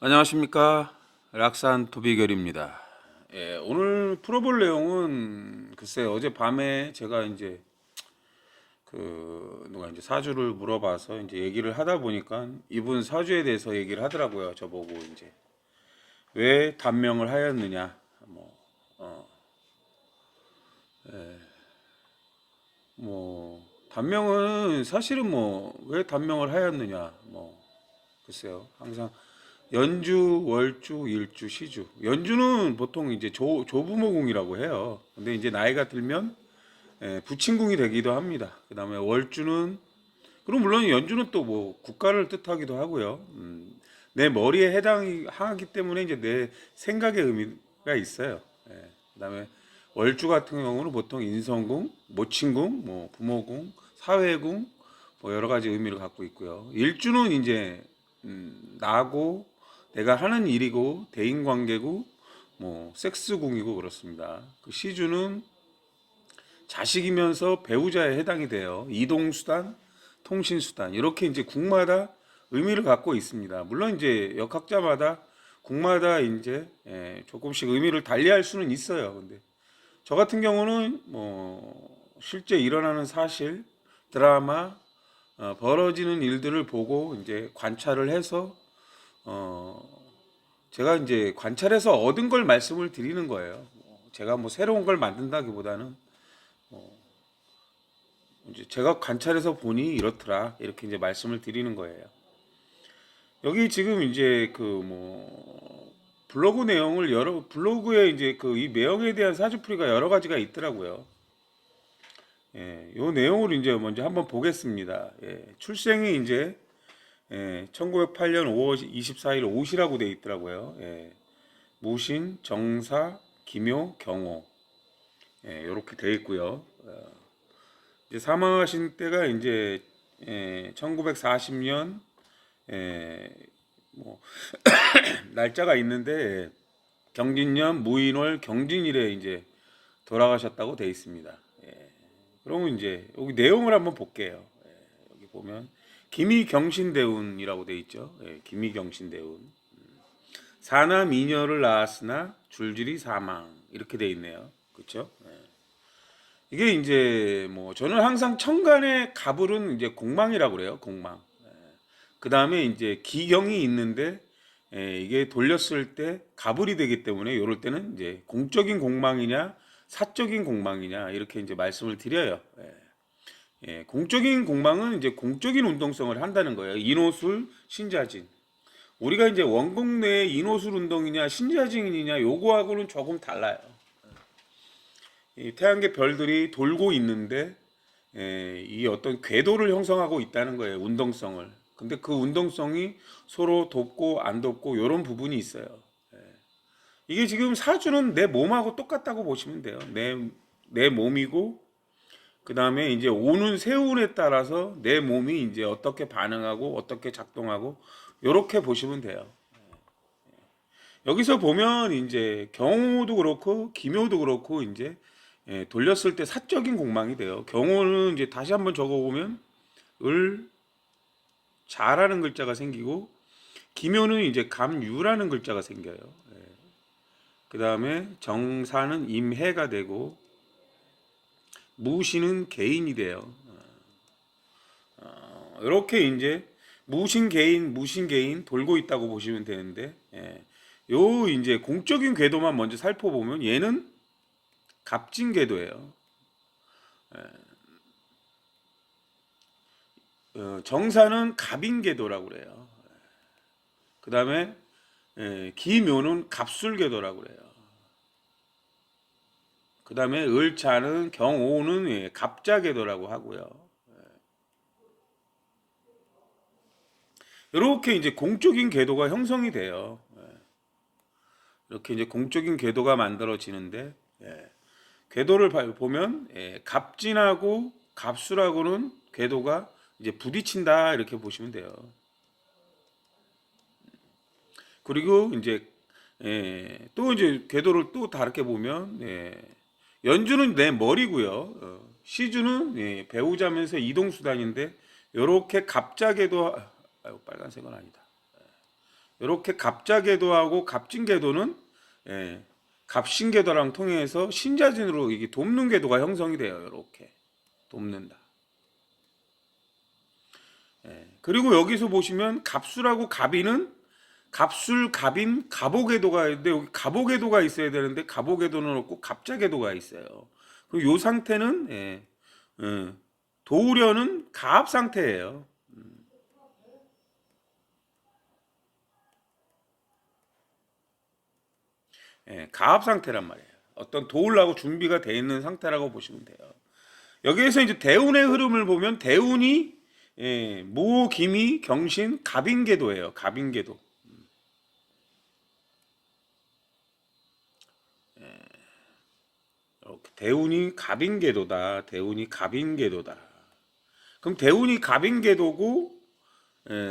안녕하십니까. 락산 도비결입니다. 예, 오늘 풀어볼 내용은 글쎄 어젯밤에 제가 이제 누가 이제 사주를 물어봐서 이제 얘기를 하다 보니까 이분 사주에 대해서 얘기를 하더라고요. 저보고 이제 왜 단명을 하였느냐. 뭐, 어, 단명은 사실은 뭐 왜 단명을 하였느냐. 글쎄요. 항상 연주, 월주, 일주, 시주. 연주는 보통 이제 조부모궁이라고 해요. 근데 이제 나이가 들면 부친궁이 되기도 합니다. 그 다음에 월주는, 그럼 물론 연주는 또 뭐 국가를 뜻하기도 하고요. 내 머리에 해당하기 때문에 이제 내 생각의 의미가 있어요. 그 다음에 월주 같은 경우는 보통 인성궁, 모친궁, 뭐 부모궁, 사회궁, 뭐 여러 가지 의미를 갖고 있고요. 일주는 이제 나고 내가 하는 일이고 대인관계고 뭐 섹스궁이고 그렇습니다. 그 시주는 자식이면서 배우자에 해당이 돼요. 이동수단, 통신수단 이렇게 이제 국마다 의미를 갖고 있습니다. 물론 이제 역학자마다 국마다 이제 조금씩 의미를 달리할 수는 있어요. 근데 저 같은 경우는 뭐 실제 일어나는 사실, 드라마, 벌어지는 일들을 보고 이제 관찰을 해서 어, 제가 이제 관찰해서 얻은 걸 말씀을 드리는 거예요. 제가 뭐 새로운 걸 만든다기보다는 이제 제가 관찰해서 보니 이렇더라 이렇게 이제 말씀을 드리는 거예요. 여기 지금 이제 블로그 내용을 블로그에 이제 이 매형에 대한 사주풀이가 여러 가지가 있더라고요. 예, 요 내용을 이제 먼저 한번 보겠습니다. 예, 출생이 이제 1908년 5월 24일 오시라고 돼 있더라고요. 예, 무신, 정사, 기묘, 경호 이렇게 돼 있고요. 이제 사망하신 때가 이제 1940년 뭐 날짜가 있는데 경진년 무인월 경진일에 이제 돌아가셨다고 돼 있습니다. 그러면 이제 여기 내용을 한번 볼게요. 여기 보면 기미경신대운이라고 돼 있죠. 기미경신대운. 사남 이녀를 낳았으나 줄줄이 사망 이렇게 돼 있네요. 그렇죠? 이게 이제 뭐 저는 항상 천간의 가불은 이제 공망이라고 그래요. 공망. 그 다음에 이제 기경이 있는데 이게 돌렸을 때 가불이 되기 때문에 이럴 때는 이제 공적인 공망이냐 사적인 공망이냐 이렇게 이제 말씀을 드려요. 공적인 공망은 이제 공적인 운동성을 한다는 거예요. 인호술, 신자진. 우리가 이제 원국 내에 인호술 운동이냐 신자진이냐 요거하고는 조금 달라요. 이 태양계 별들이 돌고 있는데 이 어떤 궤도를 형성하고 있다는 거예요. 운동성을. 근데 그 운동성이 서로 돕고 안 돕고 이런 부분이 있어요. 이게 지금 사주는 내 몸하고 똑같다고 보시면 돼요. 내 몸이고 그 다음에 이제 오는 세운에 따라서 내 몸이 이제 어떻게 반응하고 어떻게 작동하고 이렇게 보시면 돼요. 여기서 보면 이제 경호도 그렇고 기묘도 그렇고 이제 돌렸을 때 사적인 공망이 돼요. 경호는 이제 다시 한번 적어보면 을 자라는 글자가 생기고 기묘는 이제 감유라는 글자가 생겨요. 그 다음에 정사는 임해가 되고 무신은 개인이 돼요. 이렇게 이제 무신 개인 돌고 있다고 보시면 되는데 요 이제 공적인 궤도만 먼저 살펴보면 얘는 갑진 궤도예요. 정사는 갑인 궤도라고 그래요. 그 다음에 기묘는 갑술 궤도라고 그래요. 그 다음에 을차는 경오는 갑자 궤도라고 하고요. 이렇게 이제 공적인 궤도가 형성이 돼요. 이렇게 이제 공적인 궤도가 만들어지는데 궤도를 보면 갑진하고 갑술하고는 궤도가 이제 부딪힌다 이렇게 보시면 돼요. 그리고 이제 또 이제 궤도를 또 다르게 보면 연주는 내 머리고요. 시주는 배우자면서 이동 수단인데 이렇게 갑자궤도 빨간색은 아니다. 이렇게 갑자궤도하고 갑진궤도는 예, 갑신궤도랑 통해서 신자진으로 이게 돕는 궤도가 형성이 돼요. 이렇게 돕는다. 예, 그리고 여기서 보시면 갑술하고 갑인은 갑술, 갑인, 갑오궤도가 있는데 여기 갑오궤도가 있어야 되는데 갑오궤도는 없고 갑자궤도가 있어요. 그리고 요 상태는 도우려는 가압 상태예요. 예, 가압 상태란 말이에요. 어떤 도우려고 준비가 돼 있는 상태라고 보시면 돼요. 여기에서 이제 대운의 흐름을 보면 대운이 모, 기미, 경신, 갑인궤도예요. 갑인궤도. 이렇게 대운이 갑인궤도다. 대운이 갑인궤도다. 그럼 대운이 갑인궤도고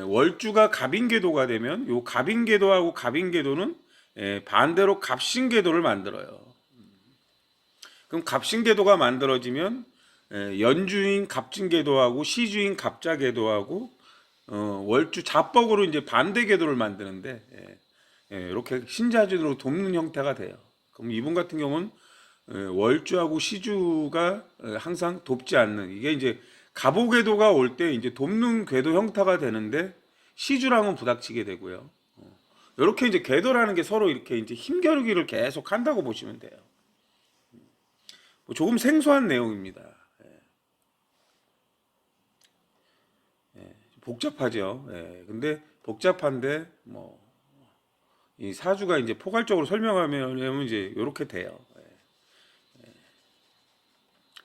월주가 갑인궤도가 되면 요 갑인궤도하고 갑인궤도는 반대로 갑신궤도를 만들어요. 그럼 갑신궤도가 만들어지면 연주인 갑진궤도하고 시주인 갑자궤도하고 월주 자뻑으로 이제 반대궤도를 만드는데 이렇게 신자진으로 돕는 형태가 돼요. 그럼 이분 같은 경우는 월주하고 시주가 항상 돕지 않는 이게 이제 갑오궤도가 올 때 이제 돕는 궤도 형태가 되는데 시주랑은 부닥치게 되고요. 이렇게 이제 궤도라는 게 서로 이렇게 이제 힘겨루기를 계속 한다고 보시면 돼요. 조금 생소한 내용입니다. 복잡하죠. 근데 복잡한데 뭐 이 사주가 이제 포괄적으로 설명하면 이제 이렇게 돼요.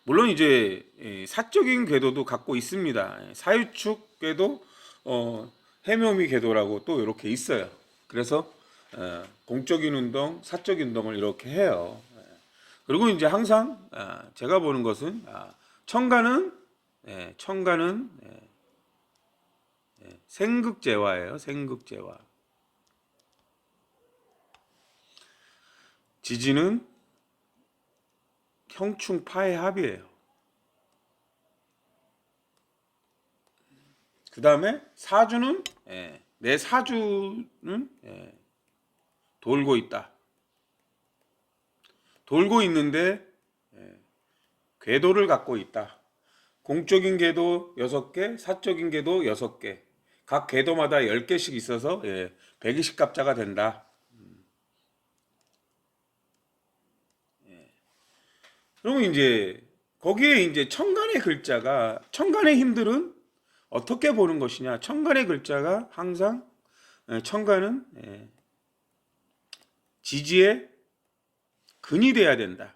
물론 이제 사적인 궤도도 갖고 있습니다. 사유축 궤도, 해묘미 궤도라고 또 이렇게 있어요. 그래서 공적인 운동, 사적인 운동을 이렇게 해요. 그리고 이제 항상 제가 보는 것은 청가는 생극재화예요. 생극재화. 지지는 형충파의 합이에요. 그 다음에 사주는 내 사주는 돌고 있다. 돌고 있는데 궤도를 갖고 있다. 공적인 궤도 6개, 사적인 궤도 6개. 각 궤도마다 10개씩 있어서 120갑자가 된다. 그러면 이제 거기에 이제 천간의 글자가 천간의 힘들은 어떻게 보는 것이냐? 천간의 글자가 항상 천간은 지지의 근이 돼야 된다.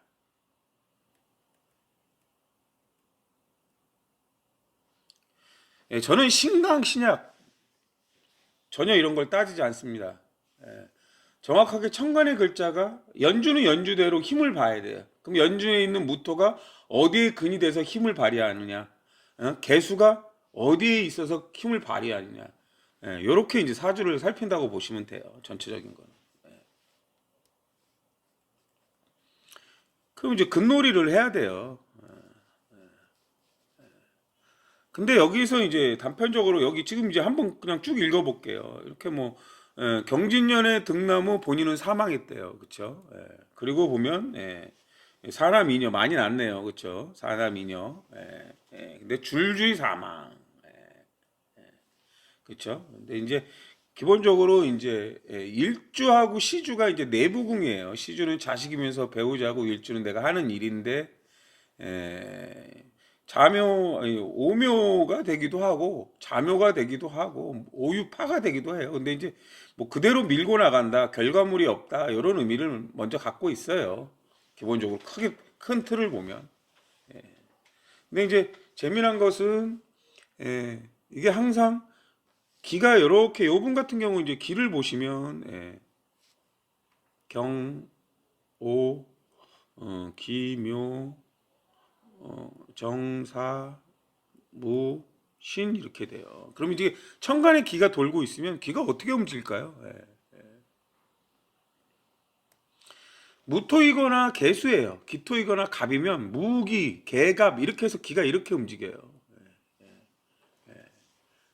저는 신강 신약 전혀 이런 걸 따지지 않습니다. 정확하게 천간의 글자가 연주는 연주대로 힘을 봐야 돼요. 그럼 연주에 있는 무토가 어디에 근이 돼서 힘을 발휘하느냐, 개수가 어디에 있어서 힘을 발휘하느냐, 이렇게 이제 사주를 살핀다고 보시면 돼요. 전체적인 거는. 그럼 이제 근놀이를 해야 돼요. 근데 여기서 이제 단편적으로 여기 지금 이제 한번 그냥 쭉 읽어볼게요. 이렇게 뭐 경진년의 등나무 본인은 사망했대요. 그렇죠? 그리고 보면 사람이녀 많이 났네요. 그렇죠? 사람이녀. 근데 줄주의 사망. 그렇죠? 근데 이제 기본적으로 이제 일주하고 시주가 이제 내부궁이에요. 시주는 자식이면서 배우자고 일주는 내가 하는 일인데 자묘 오묘가 되기도 하고 자묘가 되기도 하고 오유파가 되기도 해요. 근데 이제 뭐 그대로 밀고 나간다, 결과물이 없다 이런 의미를 먼저 갖고 있어요. 기본적으로 크게 큰 틀을 보면. 근데 이제 재미난 것은 이게 항상 기가 이렇게 요분 같은 경우 이제 기를 보시면 경, 오, 기묘, 정사, 무, 신 이렇게 돼요. 그럼 이제 천간에 기가 돌고 있으면 기가 어떻게 움직일까요? 무토이거나 개수예요. 기토이거나 갑이면 무기, 개갑 이렇게 해서 기가 이렇게 움직여요.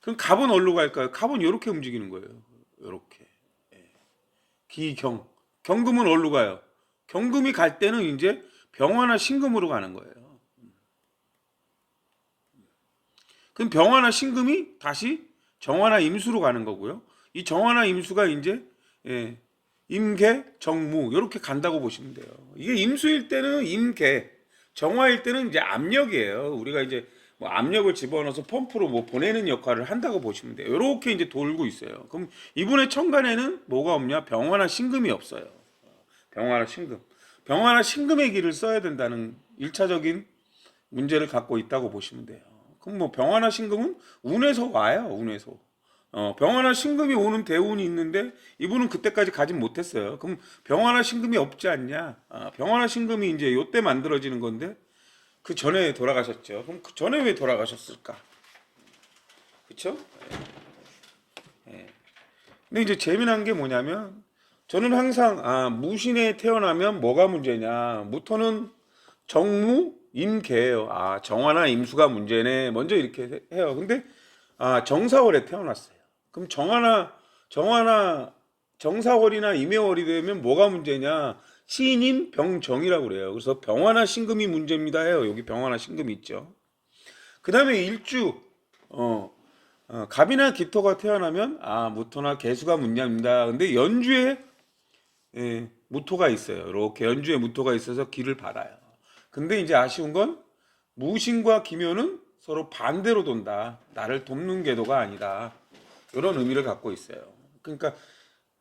그럼 갑은 어디로 갈까요? 갑은 이렇게 움직이는 거예요. 이렇게. 기경. 경금은 어디로 가요? 경금이 갈 때는 이제 병화나 신금으로 가는 거예요. 그럼 병화나 신금이 다시 정화나 임수로 가는 거고요. 이 정화나 임수가 이제 예, 임계, 정무 이렇게 간다고 보시면 돼요. 이게 임수일 때는 임계, 정화일 때는 이제 압력이에요. 우리가 이제 뭐 압력을 집어넣어서 펌프로 뭐 보내는 역할을 한다고 보시면 돼요. 이렇게 이제 돌고 있어요. 그럼 이분의 천간에는 뭐가 없냐? 병화나 신금이 없어요. 병화나 신금. 병화나 신금의 길을 써야 된다는 1차적인 문제를 갖고 있다고 보시면 돼요. 그럼 뭐 병화나 신금은 운에서 와요. 운에서. 병화나 신금이 오는 대운이 있는데 이분은 그때까지 가진 못했어요. 그럼 병화나 신금이 없지 않냐? 병화나 신금이 이제 요때 만들어지는 건데 그 전에 돌아가셨죠. 그럼 그 전에 왜 돌아가셨을까? 그쵸? 예. 근데 이제 재미난 게 뭐냐면 저는 항상 무신에 태어나면 뭐가 문제냐? 무토는 정무, 임계예요. 정화나 임수가 문제네. 먼저 이렇게 해요. 근데 정사월에 태어났어요. 그럼 정화나 정사월이나 임해월이 되면 뭐가 문제냐? 신임 병정이라고 그래요. 그래서 병화나 신금이 문제입니다 해요. 여기 병화나 신금이 있죠. 그 다음에 일주 갑이나 기토가 태어나면 무토나 개수가 문제입니다. 근데 연주에 무토가 있어요. 이렇게 연주에 무토가 있어서 기를 받아요. 근데 이제 아쉬운 건 무신과 기묘는 서로 반대로 돈다. 나를 돕는 궤도가 아니다. 이런 의미를 갖고 있어요. 그러니까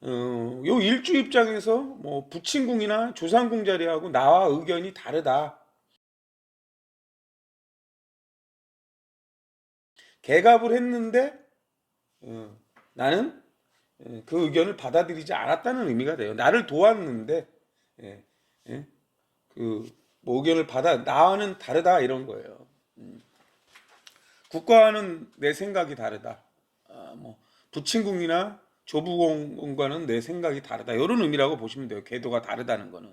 요 일주 입장에서 뭐 부친궁이나 조상궁 자리하고 나와 의견이 다르다. 개갑을 했는데 나는 그 의견을 받아들이지 않았다는 의미가 돼요. 나를 도왔는데 예, 예, 그뭐 의견을 나와는 다르다 이런 거예요. 국가와는 내 생각이 다르다. 뭐 부친궁이나 조부공과는 내 생각이 다르다. 이런 의미라고 보시면 돼요. 궤도가 다르다는 거는.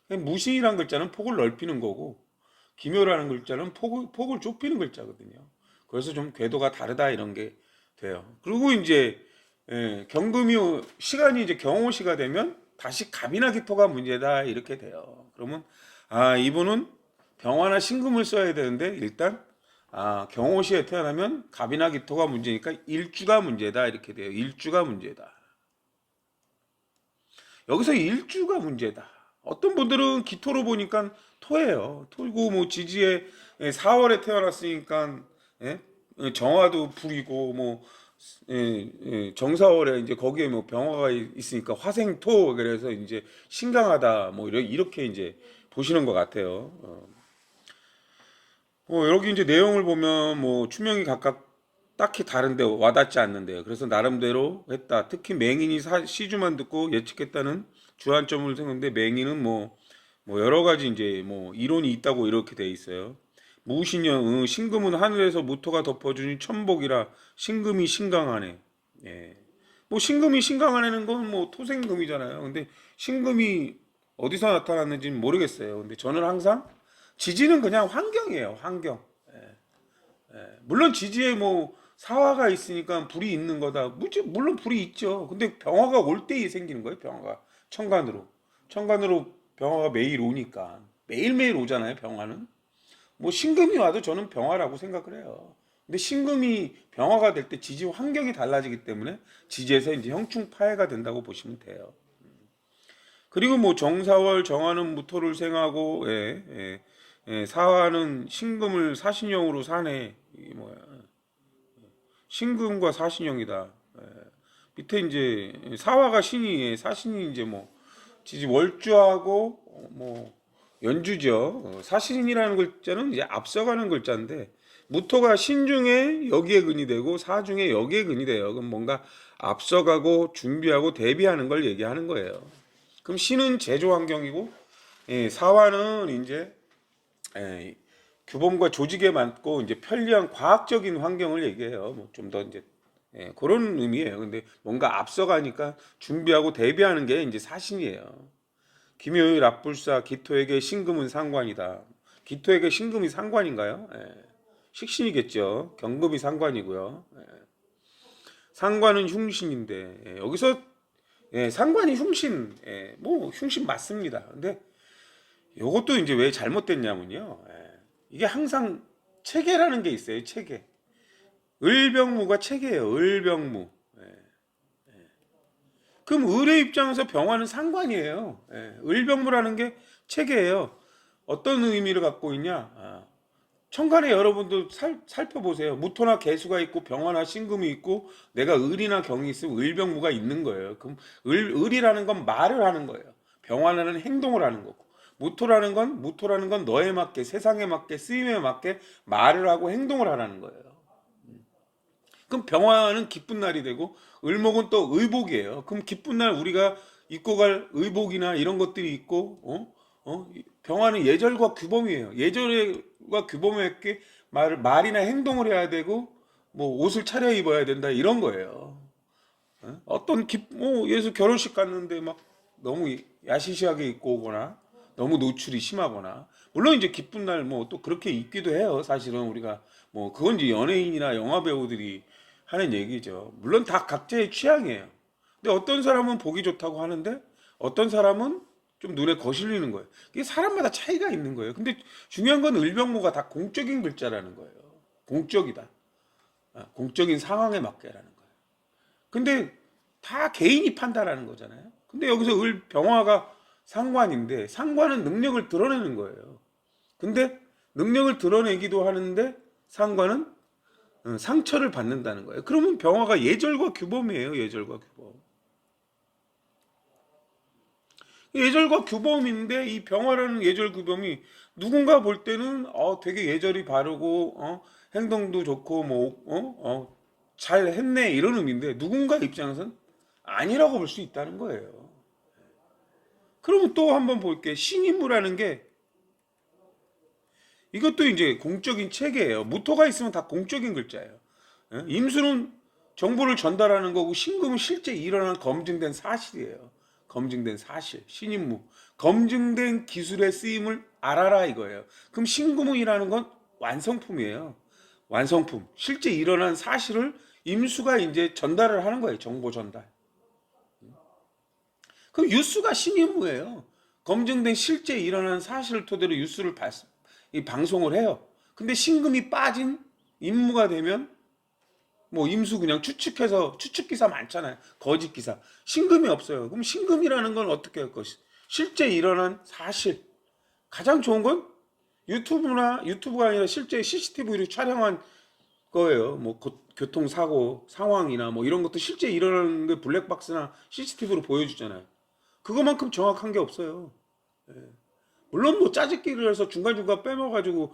무신이라는 글자는 폭을 넓히는 거고 기묘라는 글자는 폭을 좁히는 글자거든요. 그래서 좀 궤도가 다르다 이런 게 돼요. 그리고 이제 경금이 시간이 이제 경호시가 되면 다시 갑이나 기토가 문제다 이렇게 돼요. 그러면 이분은 병화나 신금을 써야 되는데 일단 경호시에 태어나면 갑이나 기토가 문제니까 일주가 문제다 이렇게 돼요. 일주가 문제다. 여기서 일주가 문제다. 어떤 분들은 기토로 보니까 토예요. 토고 뭐 지지에 4월에 태어났으니까 정화도 불이고 뭐 정사월에 이제 거기에 뭐 병화가 있으니까 화생토 그래서 이제 신강하다 뭐 이렇게 이제 보시는 것 같아요. 여기 이제 내용을 보면 뭐 추명이 각각 딱히 다른데 와닿지 않는데요. 그래서 나름대로 했다. 특히 맹인이 시주만 듣고 예측했다는 주안점을 생각했는데 맹인은 뭐 여러 가지 이제 뭐 이론이 있다고 이렇게 돼 있어요. 무신년 신금은 하늘에서 무토가 덮어주니 천복이라 신금이 신강하네. 예. 뭐 신금이 신강하네는 건 뭐 토생금이잖아요. 근데 신금이 어디서 나타났는지는 모르겠어요. 근데 저는 항상 지지는 그냥 환경이에요. 환경. 물론 지지에 뭐 사화가 있으니까 불이 있는 거다. 물론 불이 있죠. 근데 병화가 올 때 생기는 거예요. 병화가 천간으로 병화가 매일 오니까 매일매일 오잖아요. 병화는 뭐 신금이 와도 저는 병화라고 생각을 해요. 근데 신금이 병화가 될 때 지지 환경이 달라지기 때문에 지지에서 이제 형충 파해가 된다고 보시면 돼요. 그리고 뭐 정사월 정화는 무토를 생하고 사화는 신금을 사신형으로 사네. 이게 뭐야? 신금과 사신형이다. 밑에 이제 사화가 신이 사신이 이제 뭐 지지 월주하고 뭐 연주죠. 사신이라는 글자는 이제 앞서가는 글자인데 무토가 신 중에 여기에 근이 되고 사 중에 여기에 근이 돼요. 그럼 뭔가 앞서가고 준비하고 대비하는 걸 얘기하는 거예요. 그럼 신은 제조 환경이고 사화는 이제 규범과 조직에 맞고 이제 편리한 과학적인 환경을 얘기해요. 뭐 좀 더 이제 그런 의미예요. 근데 뭔가 앞서가니까 준비하고 대비하는 게 이제 사신이에요. 기묘의 납불사 기토에게 신금은 상관이다. 기토에게 신금이 상관인가요? 식신이겠죠. 경금이 상관이고요. 상관은 흉신인데 여기서 예, 상관이 흉신, 예, 뭐 흉신 맞습니다. 근데 요것도 이제 왜 잘못됐냐면요. 예, 이게 항상 체계라는 게 있어요. 체계. 을병무가 체계예요. 을병무. 예. 그럼 을의 입장에서 병화는 상관이에요. 예, 을병무라는 게 체계예요. 어떤 의미를 갖고 있냐? 천간에 여러분도 살펴보세요. 무토나 개수가 있고 병화나 신금이 있고 내가 을이나 경이 있으면 을병무가 있는 거예요. 그럼 을이라는 건 말을 하는 거예요. 병화는 행동을 하는 거고 무토라는 건 너에 맞게 세상에 맞게 쓰임에 맞게 말을 하고 행동을 하라는 거예요. 그럼 병화는 기쁜 날이 되고 을목은 또 의복이에요. 그럼 기쁜 날 우리가 입고 갈 의복이나 이런 것들이 있고 병화는 예절과 규범이에요. 예절과 규범에 맞게 말이나 행동을 해야 되고 뭐 옷을 차려 입어야 된다 이런 거예요. 어떤 예수 결혼식 갔는데 막 너무 야시시하게 입고 오거나 너무 노출이 심하거나 물론 이제 기쁜 날 뭐 또 그렇게 입기도 해요. 사실은 우리가 뭐 그건 이제 연예인이나 영화 배우들이 하는 얘기죠. 물론 다 각자의 취향이에요. 근데 어떤 사람은 보기 좋다고 하는데 어떤 사람은 좀 눈에 거슬리는 거예요. 이게 사람마다 차이가 있는 거예요. 근데 중요한 건 을병모가 다 공적인 글자라는 거예요. 공적이다. 공적인 상황에 맞게라는 거예요. 근데 다 개인이 판단하는 거잖아요. 근데 여기서 병화가 상관인데 상관은 능력을 드러내는 거예요. 근데 능력을 드러내기도 하는데 상관은 상처를 받는다는 거예요. 그러면 병화가 예절과 규범이에요. 예절과 규범. 예절과 규범인데 이 병화라는 예절 규범이 누군가 볼 때는 되게 예절이 바르고 행동도 좋고 잘 했네 이런 의미인데 누군가 입장에서는 아니라고 볼 수 있다는 거예요. 그러면 또 한번 볼게. 신임무라는 게 이것도 이제 공적인 체계예요. 무토가 있으면 다 공적인 글자예요. 임수는 정보를 전달하는 거고 신금은 실제 일어난 검증된 사실이에요. 검증된 사실, 신임무. 검증된 기술의 쓰임을 알아라 이거예요. 그럼 신금이라는 건 완성품이에요. 완성품. 실제 일어난 사실을 임수가 이제 전달을 하는 거예요. 정보 전달. 그럼 유수가 신임무예요. 검증된 실제 일어난 사실을 토대로 유수를 방송을 해요. 근데 신금이 빠진 임무가 되면 뭐 임수 그냥 추측해서 추측 기사 많잖아요. 거짓 기사. 신금이 없어요. 그럼 신금이라는 건 어떻게 할 것이? 실제 일어난 사실. 가장 좋은 건 유튜브가 아니라 실제 CCTV로 촬영한 거예요. 뭐 교통사고 상황이나 뭐 이런 것도 실제 일어나는 게 블랙박스나 CCTV로 보여주잖아요. 그거만큼 정확한 게 없어요. 물론 뭐 짜집기를 해서 중간중간 빼먹어가지고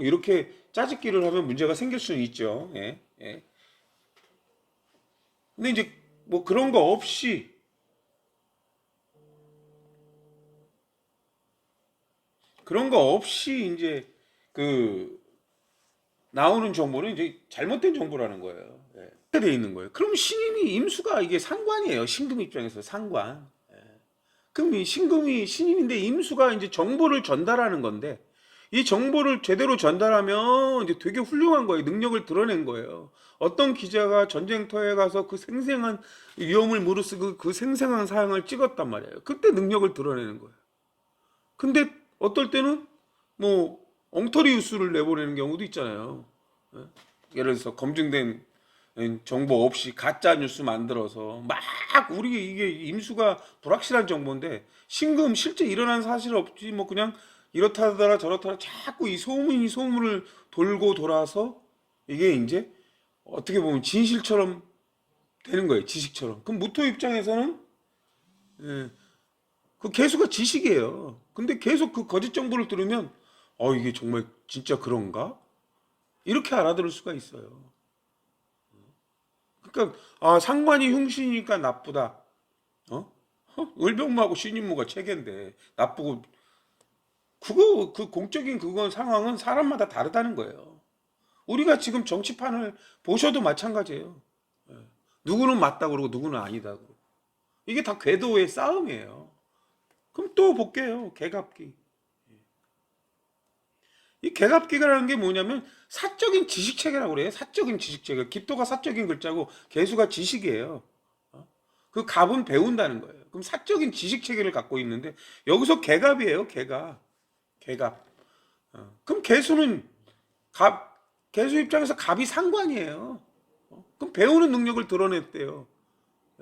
이렇게 짜집기를 하면 문제가 생길 수는 있죠. 예, 예. 근데 이제 뭐 그런 거 없이 이제 그 나오는 정보는 이제 잘못된 정보라는 거예요. 예. 이렇게 돼 있는 거예요. 그럼 신임이 임수가 이게 상관이에요. 신금 입장에서 상관. 그럼 이 신금이 신임인데 임수가 이제 정보를 전달하는 건데 이 정보를 제대로 전달하면 이제 되게 훌륭한 거예요. 능력을 드러낸 거예요. 어떤 기자가 전쟁터에 가서 그 생생한 위험을 무릅쓰고 그 생생한 사항을 찍었단 말이에요. 그때 능력을 드러내는 거예요. 근데 어떨 때는 뭐 엉터리 뉴스를 내보내는 경우도 있잖아요. 예를 들어서 검증된 정보 없이 가짜 뉴스 만들어서 막 우리 이게 임수가 불확실한 정보인데 신금 실제 일어난 사실 없지 뭐 그냥 이렇다더라 저렇다더라 자꾸 이 소문을 돌고 돌아서 이게 이제 어떻게 보면 진실처럼 되는 거예요. 지식처럼. 그럼 무토 입장에서는 예, 그 개수가 지식이에요. 근데 계속 그 거짓 정보를 들으면 이게 정말 진짜 그런가? 이렇게 알아들을 수가 있어요. 그러니까 상관이 흉신이니까 나쁘다. 어? 을병무하고 신임무가 체계인데 나쁘고 그 공적인 그건 상황은 사람마다 다르다는 거예요. 우리가 지금 정치판을 보셔도 마찬가지예요. 누구는 맞다 그러고 누구는 아니다 그러고 이게 다 궤도의 싸움이에요. 그럼 또 볼게요. 개갑기. 이 개갑기라는 게 뭐냐면 사적인 지식체계라고 그래요. 사적인 지식체계. 기토가 사적인 글자고 개수가 지식이에요. 그 갑은 배운다는 거예요. 그럼 사적인 지식 체계를 갖고 있는데 여기서 개갑이에요. 개갑. 그럼 개수는 갑 개수 입장에서 갑이 상관이에요. 그럼 배우는 능력을 드러냈대요.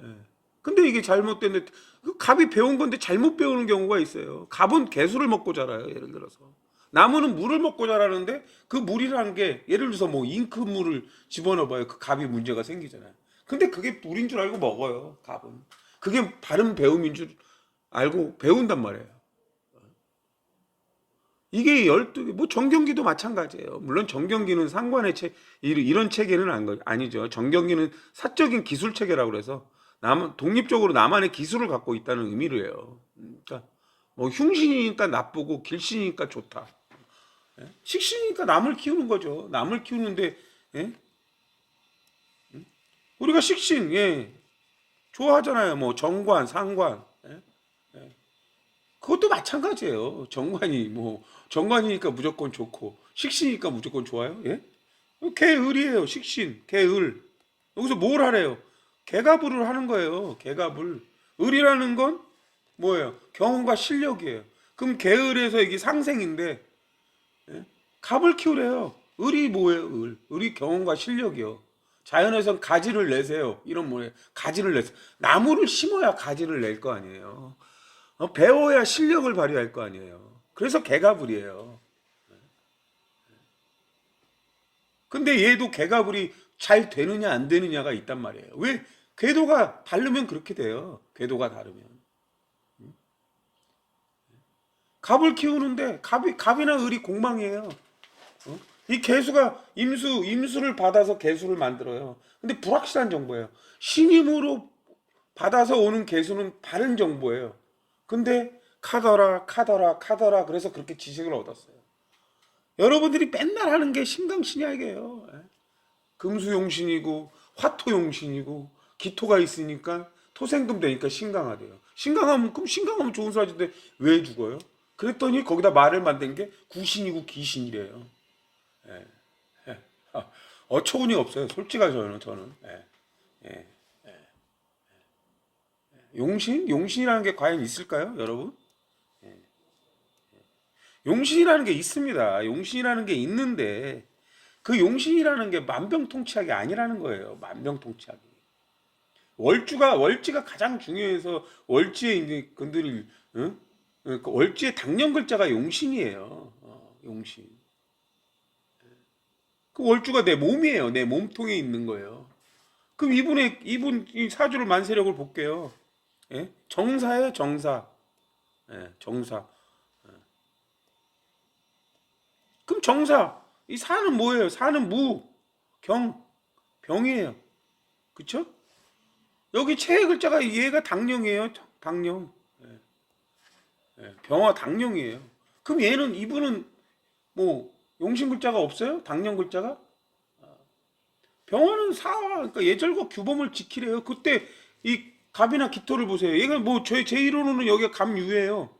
예. 근데 이게 잘못됐는데 그 갑이 배운 건데 잘못 배우는 경우가 있어요. 갑은 개수를 먹고 자라요. 예를 들어서 나무는 물을 먹고 자라는데 그 물이라는 게 예를 들어서 뭐 잉크물을 집어넣어봐요. 그 갑이 문제가 생기잖아요. 근데 그게 물인 줄 알고 먹어요. 갑은 그게 바른 배움인 줄 알고 배운단 말이에요. 이게 12개, 뭐 정경기도 마찬가지예요. 물론 정경기는 상관의 이런 체계는 아니죠. 정경기는 사적인 기술 체계라고 그래서 독립적으로 나만의 기술을 갖고 있다는 의미를 해요. 그러니까 뭐 흉신이니까 나쁘고 길신이니까 좋다. 예? 식신이니까 남을 키우는 거죠. 남을 키우는데 예? 우리가 식신 예. 좋아하잖아요. 뭐 정관, 상관. 예? 그것도 마찬가지예요. 정관이니까 무조건 좋고 식신이니까 무조건 좋아요. 예? 개을이에요. 식신, 개을. 여기서 뭘 하래요? 개갑을 하는 거예요. 개갑을. 을이라는 건 뭐예요? 경험과 실력이에요. 그럼 개을에서 이게 상생인데 예? 갑을 키우래요. 을이 뭐예요? 을이 경험과 실력이요. 자연에선 가지를 내세요. 이런 뭐예요? 가지를 내세요. 나무를 심어야 가지를 낼 거 아니에요. 배워야 실력을 발휘할 거 아니에요. 그래서 개가불이에요. 근데 얘도 개가불이 잘 되느냐 안 되느냐가 있단 말이에요. 왜? 궤도가 다르면 그렇게 돼요. 궤도가 다르면. 갑을 키우는데 갑이나 을이 공망이에요. 이 개수가 임수를 받아서 개수를 만들어요. 근데 불확실한 정보예요. 신임으로 받아서 오는 개수는 바른 정보예요. 근데 카더라 그래서 그렇게 지식을 얻었어요. 여러분들이 맨날 하는 게 신강신약이에요. 금수용신이고 화토용신이고 기토가 있으니까 토생금 되니까 신강하대요. 신강하면 좋은 사람인데 왜 죽어요? 그랬더니 거기다 말을 만든 게 구신이고 기신이래요. 예, 예. 어처구니 없어요. 솔직하게 저는. 예, 예. 용신이라는 게 과연 있을까요, 여러분? 용신이라는 게 있습니다. 용신이라는 게 있는데 그 용신이라는 게 만병통치약이 아니라는 거예요. 만병통치약이. 월지가 가장 중요해서 월지에 이제 건드릴 응? 그 월지의 당년 글자가 용신이에요. 용신. 그 월주가 내 몸이에요. 내 몸통에 있는 거예요. 그럼 이분 이 사주를 만세력을 볼게요. 예? 정사예요, 정사. 예, 정사. 그럼 정사 이 사는 뭐예요? 사는 경, 병이에요. 그쵸? 여기 최애 글자가 얘가 당령이에요. 당령. 병화 당령이에요. 그럼 이분은 뭐 용신 글자가 없어요? 당령 글자가? 병화는 사화, 그러니까 예절과 규범을 지키래요. 그때 이 갑이나 기토를 보세요. 얘가 뭐 제 이론으로는 여기가 갑유예요.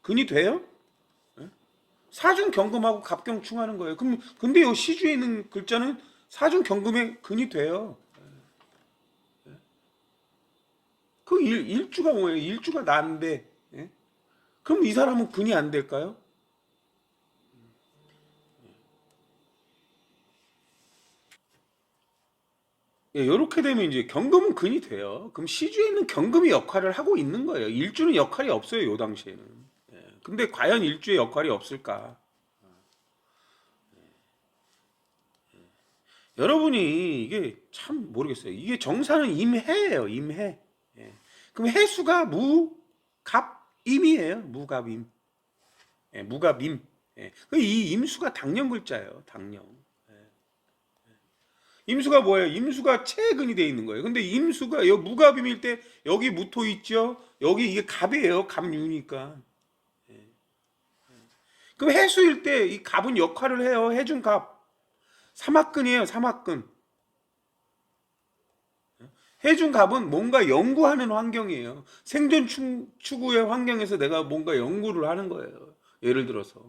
근이 돼요? 사중 경금하고 갑경충하는 거예요. 그럼 근데 요 시주에 있는 글자는 사중 경금에 근이 돼요. 그 일주가 뭐예요? 일주가 난데. 예? 그럼 이 사람은 근이 안 될까요? 예, 이렇게 되면 이제 경금은 근이 돼요. 그럼 시주에 있는 경금이 역할을 하고 있는 거예요. 일주는 역할이 없어요, 요 당시에는. 근데 과연 일주의 역할이 없을까? 여러분이 이게 참 모르겠어요. 이게 정사는 임해예요, 임해. 예. 그럼 해수가 무갑임이에요, 무갑임. 예, 무갑임. 예. 이 임수가 당년 글자예요, 당년. 임수가 뭐예요? 임수가 최근이 돼 있는 거예요. 근데 임수가 무갑임일 때 여기 무토 있죠? 여기 이게 갑이에요, 갑유니까. 그럼 해수일 때 이 갑은 역할을 해요, 해준 갑. 삼합근이에요, 삼합근. 해준 갑은 뭔가 연구하는 환경이에요. 생존 추구의 환경에서 내가 뭔가 연구를 하는 거예요. 예를 들어서.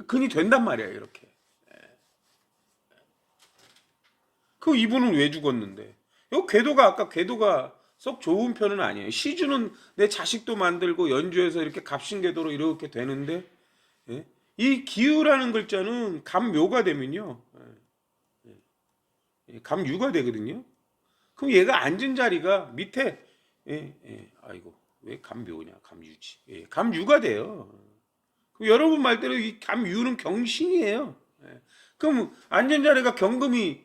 근이 된단 말이에요, 이렇게. 그 이분은 왜 죽었는데? 요 궤도가 아까 궤도가 썩 좋은 편은 아니에요. 시주는 내 자식도 만들고 연주해서 이렇게 갑신궤도로 이렇게 되는데, 예? 이 기우라는 글자는 갑묘가 되면요, 갑유가 되거든요. 그럼 얘가 앉은 자리가 밑에, 아이고 왜 갑묘냐, 갑유지, 갑유가 돼요. 그럼 여러분 말대로 이 갑유는 경신이에요. 그럼 앉은 자리가 경금이,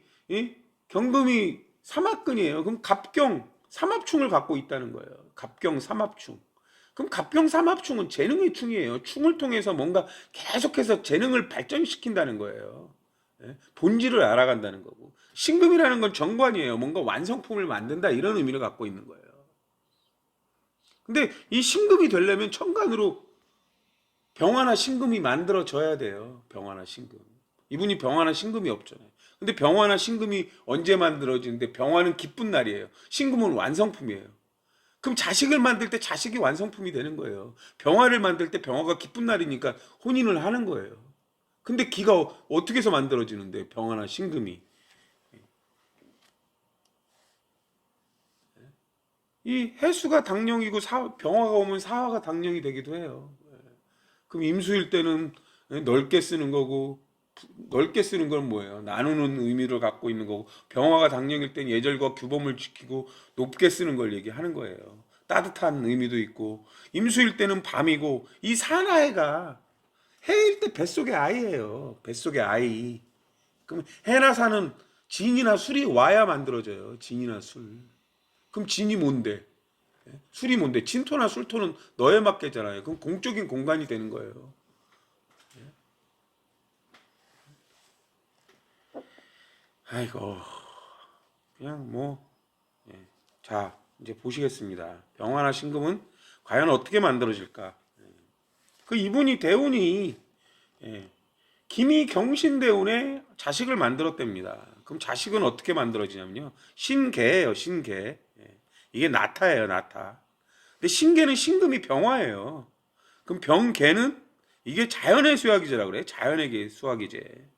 경금이 삼합근이에요. 그럼 갑경 삼합충을 갖고 있다는 거예요. 갑경 삼합충. 그럼 갑경 삼합충은 재능의 충이에요. 충을 통해서 뭔가 계속해서 재능을 발전시킨다는 거예요. 본질을 알아간다는 거고. 신금이라는 건 정관이에요. 뭔가 완성품을 만든다 이런 의미를 갖고 있는 거예요. 근데 이 신금이 되려면 천간으로 병화나 신금이 만들어져야 돼요. 병화나 신금. 이분이 병화나 신금이 없잖아요. 근데 병화나 신금이 언제 만들어지는데 병화는 기쁜 날이에요. 신금은 완성품이에요. 그럼 자식을 만들 때 자식이 완성품이 되는 거예요. 병화를 만들 때 병화가 기쁜 날이니까 혼인을 하는 거예요. 근데 기가 어떻게 해서 만들어지는데 병화나 신금이. 이 해수가 당령이고 병화가 오면 사화가 당령이 되기도 해요. 그럼 임수일 때는 넓게 쓰는 거고, 넓게 쓰는 건 뭐예요? 나누는 의미를 갖고 있는 거고, 병화가 당령일 땐 예절과 규범을 지키고 높게 쓰는 걸 얘기하는 거예요. 따뜻한 의미도 있고, 임수일 때는 밤이고, 이 사나이가 해일 때 뱃속의 아이예요. 뱃속의 아이. 그럼 해나 사는 진이나 술이 와야 만들어져요. 진이나 술. 그럼 진이 뭔데? 술이 뭔데? 진토나 술토는 너에 맡기잖아요. 그럼 공적인 공간이 되는 거예요. 아이고, 그냥 뭐, 자, 이제 보시겠습니다. 병화나 신금은 과연 어떻게 만들어질까? 그 이분이 대운이, 김이 경신대운에 자식을 만들었답니다. 그럼 자식은 어떻게 만들어지냐면요. 신계예요, 신계. 이게 나타예요, 나타. 근데 신계는 신금이 병화예요. 그럼 병계는 이게 자연의 수학이제라 그래. 자연의 수학이제.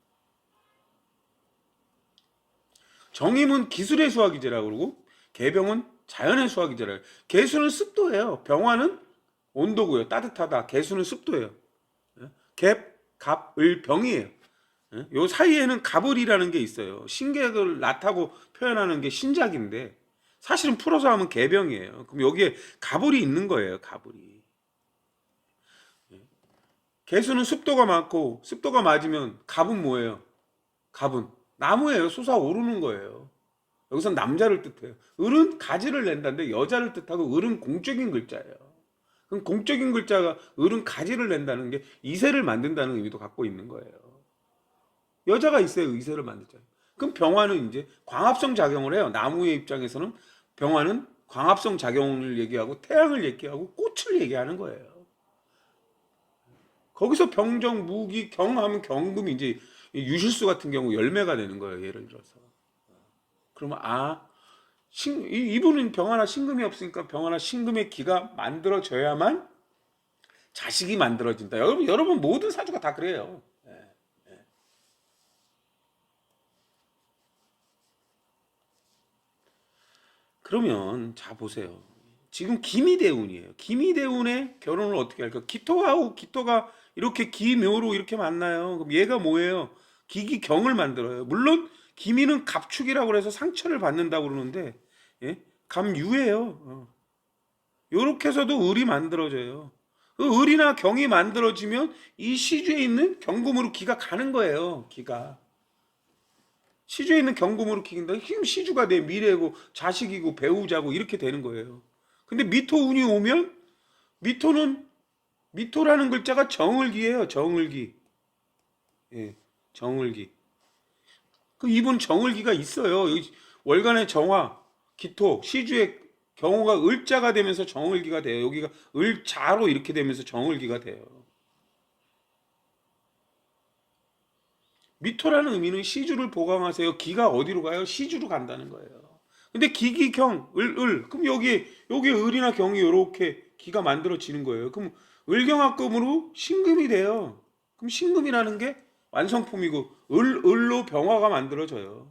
정임은 기술의 수학이제라 그러고 계병은 자연의 수학이제라. 계수는 습도예요. 병화는 온도고요. 따뜻하다. 계수는 습도예요. 갭, 갑, 을, 병이에요. 요 사이에는 갑을이라는 게 있어요. 신객을 나타고 표현하는 게 신작인데 사실은 풀어서 하면 개병이에요. 그럼 여기에 갑을이 있는 거예요. 갑을이. 개수는 습도가 많고 습도가 맞으면 갑은 뭐예요? 갑은 나무예요. 솟아오르는 거예요. 여기서 남자를 뜻해요. 을은 가지를 낸다는데 여자를 뜻하고 을은 공적인 글자예요. 그럼 공적인 글자가 을은 가지를 낸다는 게 이세를 만든다는 의미도 갖고 있는 거예요. 여자가 있어요. 이세를 만들잖아요. 그럼 병화는 이제 광합성 작용을 해요. 나무의 입장에서는 병화는 광합성 작용을 얘기하고 태양을 얘기하고 꽃을 얘기하는 거예요. 거기서 병정, 무기, 경하면 경금이 이제 유실수 같은 경우 열매가 되는 거예요. 예를 들어서. 그러면 이분은 병화나 신금이 없으니까 병화나 신금의 기가 만들어져야만 자식이 만들어진다. 여러분 모든 사주가 다 그래요. 그러면 자 보세요. 지금 기미대운이에요. 기미대운의 결혼을 어떻게 할까? 기토하고 기토가 이렇게 기묘로 이렇게 만나요. 그럼 얘가 뭐예요? 기기경을 만들어요. 물론 기미는 갑축이라고 해서 상처를 받는다고 그러는데 갑유예요. 요렇게 해서도 을이 만들어져요. 그 을이나 경이 만들어지면 이 시주에 있는 경금으로 기가 가는 거예요. 기가. 시주에 있는 경금으로 기긴다. 힘 시주가 내 미래고 자식이고 배우자고 이렇게 되는 거예요. 근데 미토운이 오면 미토라는 글자가 정을기예요. 정을기. 정을기. 그 이분 정을기가 있어요. 여기 월간의 정화, 기토, 시주의 경호가 을자가 되면서 정을기가 돼요. 여기가 을자로 이렇게 되면서 정을기가 돼요. 미토라는 의미는 시주를 보강하세요. 기가 어디로 가요? 시주로 간다는 거예요. 근데 기기경, 그럼 여기에 을이나 경이 이렇게 기가 만들어지는 거예요. 그럼 을경합금으로 신금이 돼요. 그럼 신금이라는 게 완성품이고 을로 병화가 만들어져요.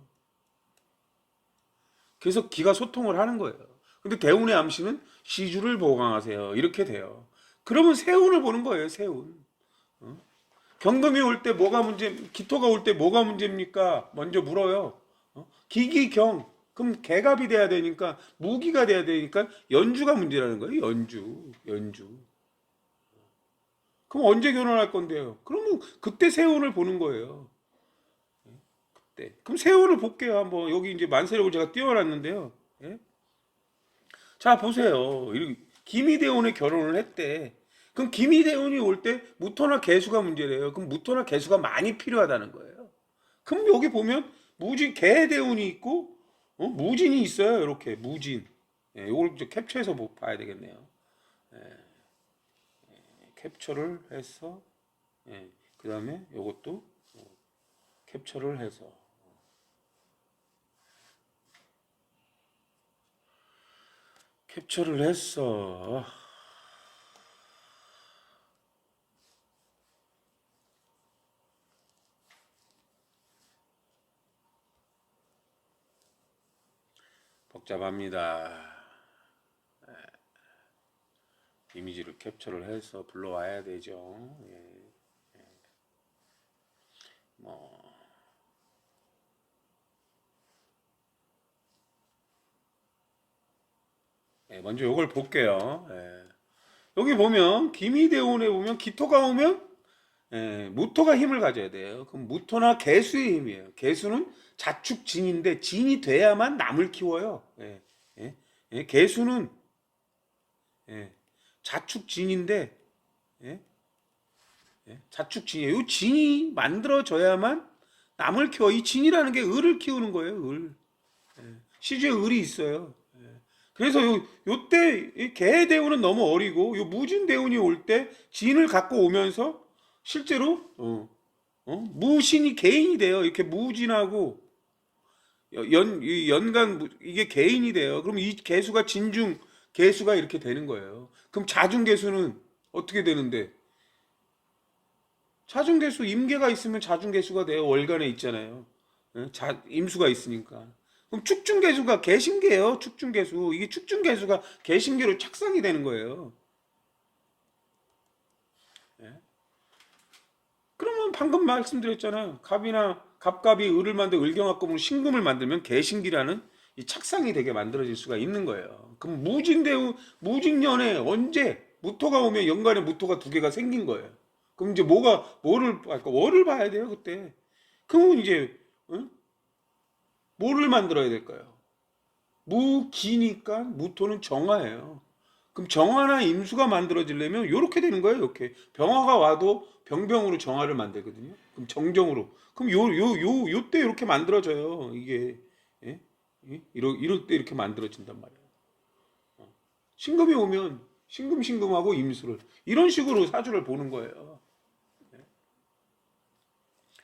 그래서 기가 소통을 하는 거예요. 근데 대운의 암시는 시주를 보강하세요. 이렇게 돼요. 그러면 세운을 보는 거예요. 세운. 경금이 올 때 뭐가 문제, 기토가 올 때 뭐가 문제입니까? 먼저 물어요. 기기경. 그럼 개갑이 돼야 되니까, 무기가 돼야 되니까 연주가 문제라는 거예요. 연주. 그럼 언제 결혼할 건데요? 그러면 그때 세운을 보는 거예요. 그때. 그럼 세운을 볼게요. 한번 여기 이제 만세력을 제가 띄워놨는데요. 예? 자 보세요. 기미대운에 결혼을 했대. 그럼 기미대운이 올 때 무토나 개수가 문제래요. 그럼 무토나 개수가 많이 필요하다는 거예요. 그럼 여기 보면 무진 개대운이 있고 무진이 있어요. 이렇게 무진. 예, 이걸 좀 캡처해서 봐야 되겠네요. 캡처를 해서 그 다음에 이것도 캡처를 해서 캡처를 했어. 복잡합니다. 이미지를 캡처를 해서 불러와야 되죠. 뭐 먼저 이걸 볼게요. 여기 보면 기미대운에 보면 기토가 오면 무토가 힘을 가져야 돼요. 그럼 무토나 개수의 힘이에요. 개수는 자축진인데 진이 돼야만 남을 키워요. 개수는 자축진인데 자축진이에요. 이 진이 만들어져야만 남을 키워. 이 진이라는 게 을을 키우는 거예요. 을. 시주에 을이 있어요. 그래서 요때 개대운은 너무 어리고 요 무진대운이 올 때 진을 갖고 오면서 실제로 무신이 개인이 돼요. 이렇게 무진하고 연간 이게 개인이 돼요. 그럼 이 개수가 진중 개수가 이렇게 되는 거예요. 그럼 자중 개수는 어떻게 되는데? 자중 개수 임계가 있으면 자중 개수가 돼요. 월간에 있잖아요. 임수가 있으니까. 그럼 축중 개수가 개신계예요. 축중 개수. 이게 축중 개수가 개신계로 착상이 되는 거예요. 그러면 방금 말씀드렸잖아요. 갑이나 갑갑이 을을 만들 을경합금으로 신금을 만들면 개신기라는 이 착상이 되게 만들어질 수가 있는 거예요. 그럼 무진대우 무진년에 언제 무토가 오면 연간에 무토가 두 개가 생긴 거예요. 그럼 이제 뭐를 할까? 월을 봐야 돼요 그때. 그러면 이제 뭐를 만들어야 될까요? 무기니까 무토는 정화예요. 그럼 정화나 임수가 만들어지려면 이렇게 되는 거예요. 이렇게 병화가 와도 병병으로 정화를 만들거든요. 그럼 정정으로. 그럼 요때 이렇게 만들어져요. 이게 예? 이럴 때 이렇게 만들어진단 말이에요. 신금이 오면 신금하고 임수를 이런 식으로 사주를 보는 거예요.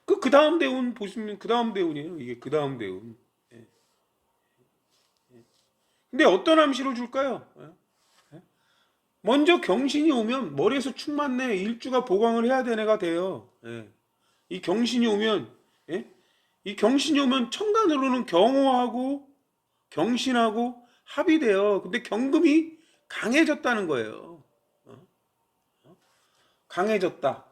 그 다음 대운 보시면 그 다음 대운이에요. 이게 그 다음 대운. 근데 어떤 암시를 줄까요? 먼저 경신이 오면 머리에서 축 맞네. 일주가 보강을 해야 되는 애가 돼요. 이 경신이 오면 이 경신이 오면 천간으로는 경호하고 경신하고 합이 돼요. 근데 경금이 강해졌다는 거예요. 강해졌다.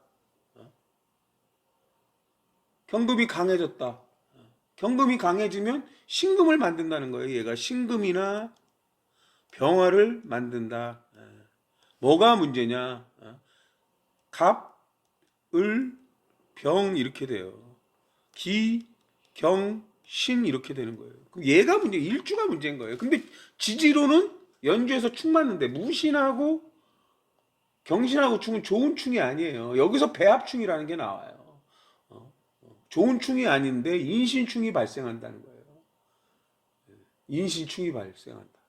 경금이 강해졌다. 경금이 강해지면 신금을 만든다는 거예요. 얘가 신금이나 병화를 만든다. 뭐가 문제냐? 갑, 을, 병 이렇게 돼요. 기, 경, 신 이렇게 되는 거예요. 그럼 얘가 문제, 일주가 문제인 거예요. 근데 지지로는 연주에서 축 맞는데 무신하고 경신하고 축은 좋은 축이 아니에요. 여기서 배합축이라는 게 나와요. 좋은 축이 아닌데 인신축이 발생한다는 거예요. 인신축이 발생한다.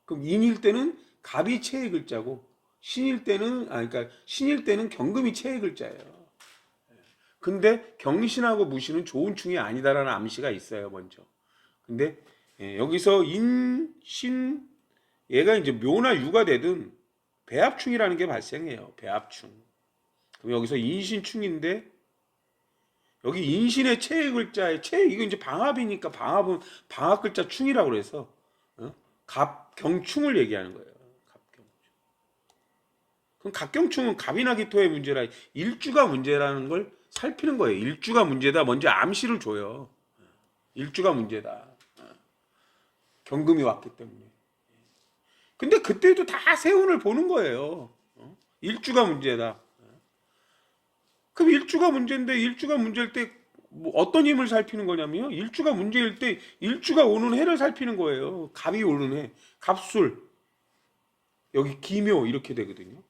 그럼 인일 때는 갑이 체의 글자고 그러니까 신일 때는 경금이 체의 글자예요. 근데 경신하고 무신은 좋은 충이 아니다라는 암시가 있어요, 먼저. 근데 여기서 인, 신 얘가 이제 묘나 유가 되든 배합충이라는 게 발생해요. 배합충. 그럼 여기서 인신충인데 여기 인신의 채의 글자에 채 이거 이제 방합이니까 방합은 방합 글자 충이라고 그래서 갑경충을 얘기하는 거예요. 갑경충. 그럼 갑경충은 갑이나 기토의 문제라 일주가 문제라는 걸 살피는 거예요. 일주가 문제다. 먼저 암시를 줘요. 일주가 문제다. 경금이 왔기 때문에. 근데 그때도 다 세운을 보는 거예요. 일주가 문제다. 그럼 일주가 문제인데 일주가 문제일 때 뭐 어떤 힘을 살피는 거냐면요. 일주가 문제일 때 일주가 오는 해를 살피는 거예요. 갑이 오는 해. 갑술. 여기 기묘 이렇게 되거든요.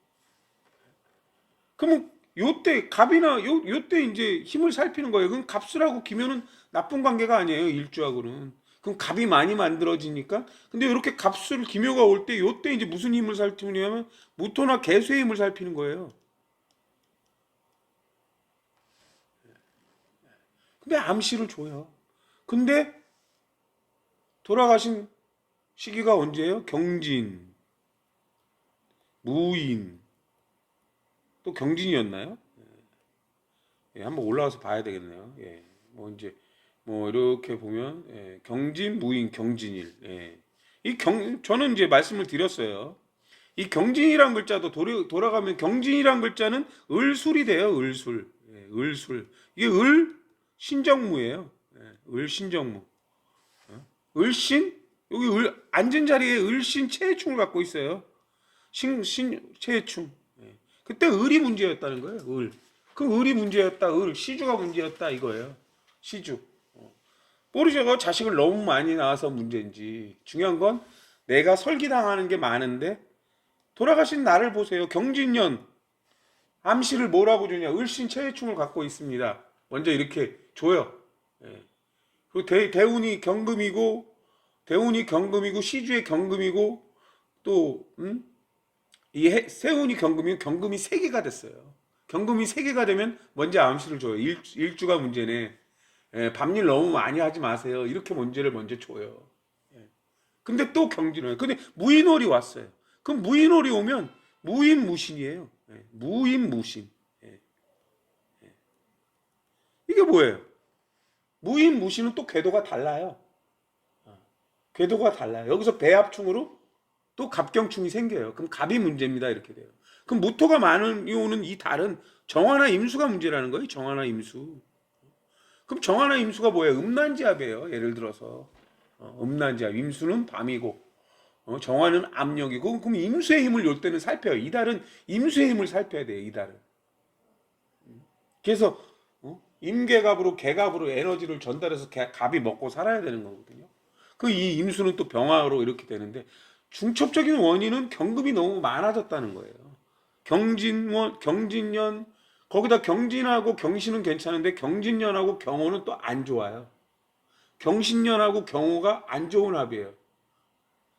그러면 요때 갑이나 요때 이제 힘을 살피는 거예요. 그럼 갑술하고 기묘는 나쁜 관계가 아니에요. 일주하고는. 그럼 갑이 많이 만들어지니까. 근데 이렇게 갑술 기묘가 올 때 요때 이제 무슨 힘을 살피냐면 무토나 개수의 힘을 살피는 거예요. 근데 암시를 줘요. 근데 돌아가신 시기가 언제예요? 경진, 무인, 또 경진이었나요? 예, 한번 올라가서 봐야 되겠네요. 예, 뭐 이제 뭐 이렇게 보면 경진, 무인, 경진일. 예. 저는 이제 말씀을 드렸어요. 이 경진이란 글자도 돌아가면 경진이란 글자는 을술이 돼요. 을술, 을술. 이게 신정무예요. 을신정무. 을신 여기 앉은 자리에 을신 체해충을 갖고 있어요. 체해충. 그때 을이 문제였다는 거예요. 그 을이 문제였다. 시주가 문제였다 이거예요. 시주. 모르죠. 자식을 너무 많이 낳아서 문제인지. 중요한 건 내가 설기당하는 게 많은데 돌아가신 나를 보세요. 경진년 암시를 뭐라고 주냐? 을신 체해충을 갖고 있습니다. 먼저 이렇게 줘요. 그리고 대운이 경금이고 시주의 경금이고 또 세운이 경금이면 경금이 세 개가 됐어요. 경금이 세 개가 되면 먼저 암시를 줘요. 일주가 문제네. 밤일 너무 많이 하지 마세요. 이렇게 문제를 먼저 줘요. 근데 또 경진을. 근데 무인월이 왔어요. 그럼 무인월이 오면 무인무신이에요. 무인무신. 이게 뭐예요? 무인무신은 또 궤도가 달라요. 궤도가 달라요. 여기서 배합충으로 또 갑경충이 생겨요. 그럼 갑이 문제입니다. 이렇게 돼요. 그럼 무토가 많이 오는 이 달은 정화나 임수가 문제라는 거예요. 정화나 임수. 그럼 정화나 임수가 뭐예요? 음란지압이에요. 예를 들어서 음란지압. 임수는 밤이고 정화는 압력이고 그럼 임수의 힘을 요 때는 살펴요. 이 달은 임수의 힘을 살펴야 돼요. 이 달은. 그래서 임계갑으로 개갑으로 에너지를 전달해서 갑이 먹고 살아야 되는 거거든요. 그 이 임수는 또 병화로 이렇게 되는데 중첩적인 원인은 경금이 너무 많아졌다는 거예요. 경진년 거기다 경진하고 경신은 괜찮은데 경진년하고 경호는 또 안 좋아요. 경신년하고 경호가 안 좋은 합이에요.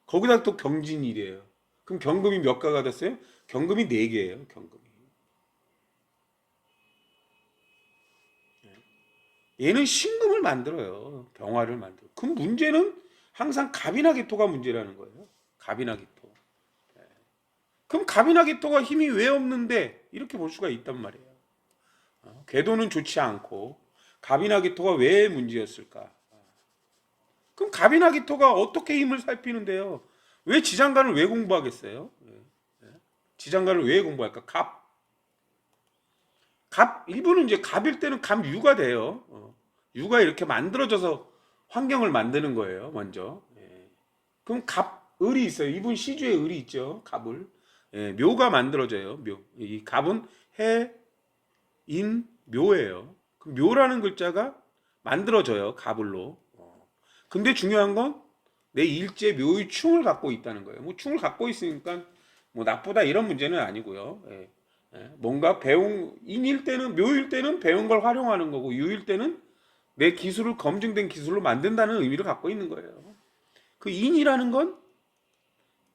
거기다 또 경진일이에요. 그럼 경금이 몇 가가 됐어요? 경금이 4개예요. 경금이. 얘는 신금을 만들어요. 병화를 만들어. 그럼 문제는 항상 갑이나 기토가 문제라는 거예요. 갑이나 기토. 그럼 갑이나 기토가 힘이 왜 없는데 이렇게 볼 수가 있단 말이에요. 궤도는 좋지 않고 갑이나 기토가 왜 문제였을까? 그럼 갑이나 기토가 어떻게 힘을 살피는데요? 왜 지장간을 왜 공부하겠어요? 지장간을 왜 공부할까? 일부는 이제 갑일 때는 갑유가 돼요. 유가 이렇게 만들어져서 환경을 만드는 거예요. 먼저. 그럼 을이 있어요. 이분 시주에 을이 있죠. 갑을. 묘가 만들어져요. 묘. 이 갑은 해, 인, 묘예요. 그럼 묘라는 글자가 만들어져요. 갑을로. 근데 중요한 건 내 일제 묘의 충을 갖고 있다는 거예요. 뭐 충을 갖고 있으니까 뭐 나쁘다 이런 문제는 아니고요. 뭔가 인일 때는 묘일 때는 배운 걸 활용하는 거고 유일 때는 내 기술을 검증된 기술로 만든다는 의미를 갖고 있는 거예요. 그 인이라는 건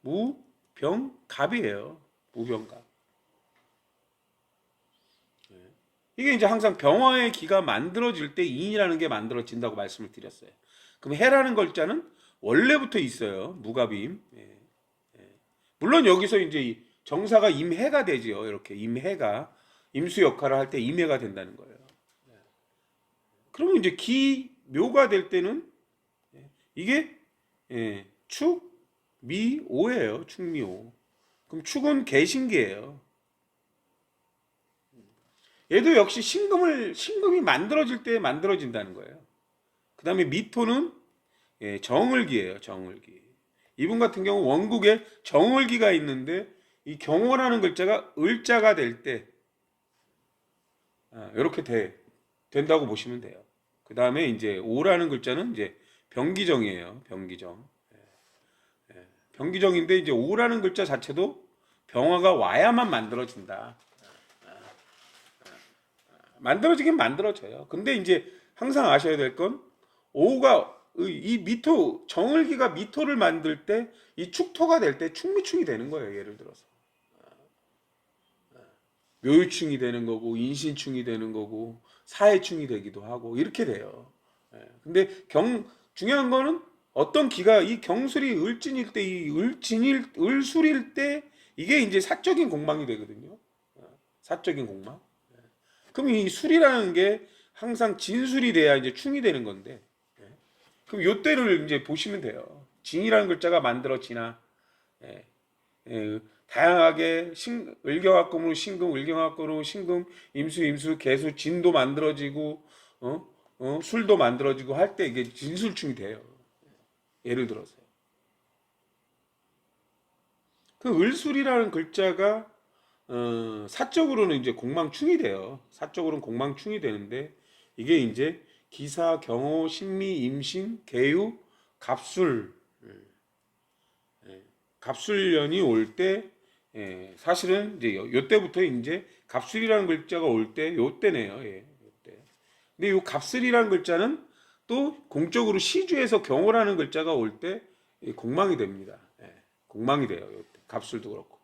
무병갑이에요. 무병갑. 이게 이제 항상 병화의 기가 만들어질 때 인이라는 게 만들어진다고 말씀을 드렸어요. 그럼 해라는 글자는 원래부터 있어요. 무갑임. 물론 여기서 이제 정사가 임해가 되지요. 이렇게 임해가 임수 역할을 할 때 임해가 된다는 거예요. 그러면 이제 기묘가 될 때는 이게 축, 미, 오예요. 축미오. 그럼 축은 개신기예요. 얘도 역시 신금이 만들어질 때 만들어진다는 거예요. 그 다음에 미토는 정을기예요. 정을기. 이분 같은 경우 원국에 정을기가 있는데 이 경호라는 글자가 을자가 될 때 이렇게 된다고 보시면 돼요. 그 다음에 이제 오라는 글자는 이제 병기정이에요. 병기정. 병기정인데 이제 오라는 글자 자체도 병화가 와야만 만들어진다. 만들어지긴 만들어져요. 근데 이제 항상 아셔야 될 건 오가 이 미토 정을기가 미토를 만들 때 이 축토가 될 때 축미충이 되는 거예요. 예를 들어서 묘유충이 되는 거고 인신충이 되는 거고 사해충이 되기도 하고 이렇게 돼요. 근데 중요한 거는 어떤 기가 이 경술이 을진일 때 이 을술일 때 이게 이제 사적인 공망이 되거든요. 사적인 공망. 그럼 이 술이라는 게 항상 진술이 돼야 이제 충이 되는 건데, 그럼 요때를 이제 보시면 돼요. 진이라는 글자가 만들어지나, 다양하게 을경합금으로 신금, 을경합금으로 신금, 임수, 개수, 진도 만들어지고, 술도 만들어지고 할 때 이게 진술충이 돼요. 예를 들어서. 그 을술이라는 글자가 사적으로는 이제 공망충이 돼요. 사적으로는 공망충이 되는데 이게 이제 기사, 경호, 신미, 임신, 계유, 갑술, 갑술년이 올 때 사실은 이제 요때부터 이제 갑술이라는 글자가 올 때 요때네요. 요때. 근데 요 갑술이라는 글자는 또 공적으로 시주에서 경호라는 글자가 올 때 공망이 됩니다. 공망이 돼요. 요때. 갑술도 그렇고.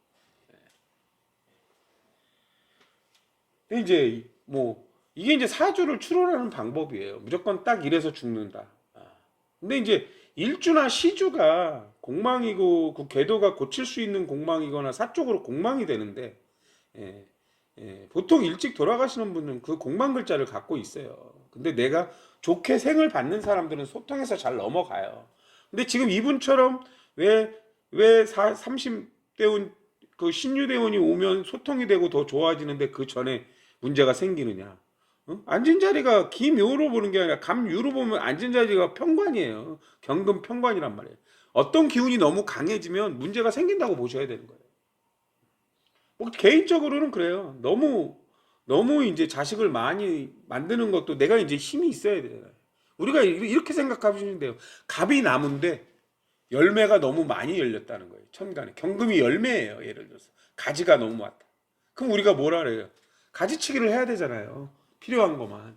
근데 이제 뭐 이게 이제 사주를 추론하는 방법이에요. 무조건 딱 이래서 죽는다. 근데 이제 일주나 시주가 공망이고 그 궤도가 고칠 수 있는 공망이거나 사적으로 공망이 되는데 예, 보통 일찍 돌아가시는 분은 그 공망 글자를 갖고 있어요. 근데 내가 좋게 생을 받는 사람들은 소통해서 잘 넘어가요. 근데 지금 이분처럼 왜 30대운 그 신유대운이 오면 소통이 되고 더 좋아지는데 그 전에 문제가 생기느냐? 앉은 자리가 기묘로 보는 게 아니라 감유로 보면 앉은 자리가 편관이에요. 경금 편관이란 말이에요. 어떤 기운이 너무 강해지면 문제가 생긴다고 보셔야 되는 거예요. 뭐 개인적으로는 그래요. 너무 이제 자식을 많이 만드는 것도 내가 이제 힘이 있어야 돼요. 우리가 이렇게 생각하시면 돼요. 갑이 나무인데 열매가 너무 많이 열렸다는 거예요. 천간에. 경금이 열매예요. 예를 들어서. 가지가 너무 왔다. 그럼 우리가 뭐라 그래요? 가지치기를 해야 되잖아요. 필요한 것만.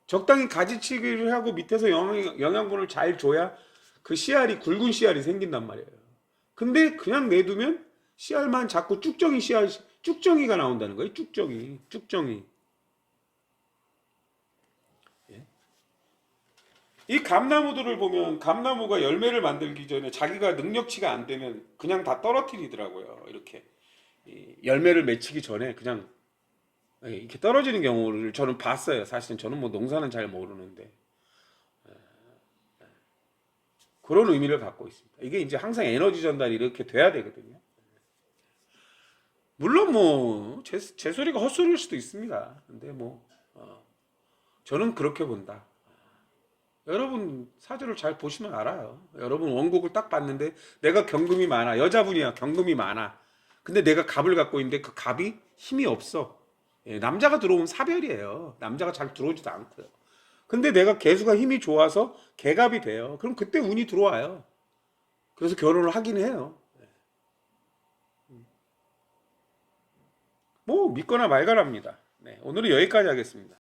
적당히 가지치기를 하고 밑에서 영양분을 잘 줘야 그 씨알이 굵은 씨알이 생긴단 말이에요. 근데 그냥 내두면 씨알만 자꾸 쭉정이가 나온다는 거예요. 쭉정이. 예? 이 감나무들을 보면 감나무가 열매를 만들기 전에 자기가 능력치가 안 되면 그냥 다 떨어뜨리더라고요. 이렇게 열매를 맺히기 전에 그냥 이렇게 떨어지는 경우를 저는 봤어요. 사실은 저는 뭐 농사는 잘 모르는데 그런 의미를 갖고 있습니다. 이게 이제 항상 에너지 전달이 이렇게 돼야 되거든요. 물론 뭐 제 소리가 헛소리일 수도 있습니다. 근데 뭐 저는 그렇게 본다. 여러분 사주를 잘 보시면 알아요. 여러분 원곡을 딱 봤는데 내가 경금이 많아. 여자분이야. 경금이 많아. 근데 내가 갑을 갖고 있는데 그 갑이 힘이 없어. 남자가 들어오면 사별이에요. 남자가 잘 들어오지도 않고요. 근데 내가 개수가 힘이 좋아서 개갑이 돼요. 그럼 그때 운이 들어와요. 그래서 결혼을 하긴 해요. 뭐 믿거나 말거나입니다. 네, 오늘은 여기까지 하겠습니다.